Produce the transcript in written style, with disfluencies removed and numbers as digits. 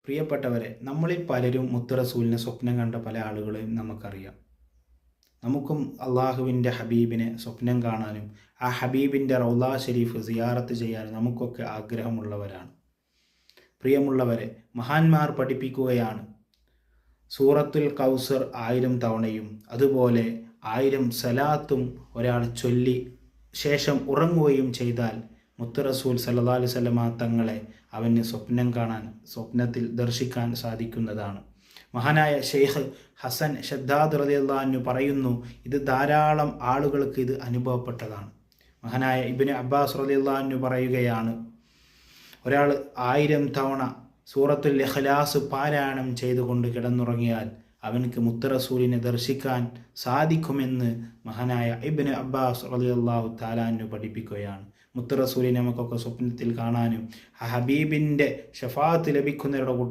പ്രിയപ്പെട്ടവരെ, നമ്മളിൽ പലരും മുത്ത് റസൂലിനെ സ്വപ്നം കണ്ട പല ആളുകളെയും നമുക്കറിയാം. നമുക്കും അള്ളാഹുവിൻ്റെ ഹബീബിനെ സ്വപ്നം കാണാനും ആ ഹബീബിൻ്റെ റൗള ഷരീഫ് സിയാറത്ത് ചെയ്യാനും നമുക്കൊക്കെ ആഗ്രഹമുള്ളവരാണ്. പ്രിയമുള്ളവരെ, മഹാന്മാർ പഠിപ്പിക്കുകയാണ്, സൂറത്തുൽ കൗസർ 1000 തവണയും അതുപോലെ 1000 സലാത്തും ഒരാൾ ചൊല്ലി ശേഷം ഉറങ്ങുകയും ചെയ്താൽ മുത്ത് റസൂൽ സല്ലല്ലാഹു അലൈഹി വസല്ലമ തങ്ങളെ അവന് സ്വപ്നം കാണാൻ, സ്വപ്നത്തിൽ ദർശിക്കാൻ സാധിക്കുന്നതാണ്. മഹാനായ ഷെയ്ഖ് ഹസൻ ഷദ്ദാദ് റളിയല്ലാഹു അൻഹു പറയുന്നു, ഇത് ധാരാളം ആളുകൾക്ക് ഇത് അനുഭവപ്പെട്ടതാണ്. മഹാനായ ഇബ്നു അബ്ബാസ് റളിയല്ലാഹു അൻഹു പറയുകയാണ്, ഒരാൾ 1000 തവണ സൂറത്തുൽ ഇഖ്ലാസ് പാരായണം ചെയ്തുകൊണ്ട് കിടന്നുറങ്ങിയാൽ അവനക്ക് മുത്ത് റസൂലിനെ ദർശിക്കാൻ സാധിക്കുമെന്ന് മഹാനായ ഇബ്നു അബ്ബാസ് റളിയല്ലാഹു തആല അൻഹു പഠിപ്പിക്കുകയാണ്. മുത്ത് റസൂലിനെ നമുക്കൊക്കെ സ്വപ്നത്തിൽ കാണാനും ഹബീബിൻ്റെ ശഫാഅത്ത് ലഭിക്കുന്നവരുടെ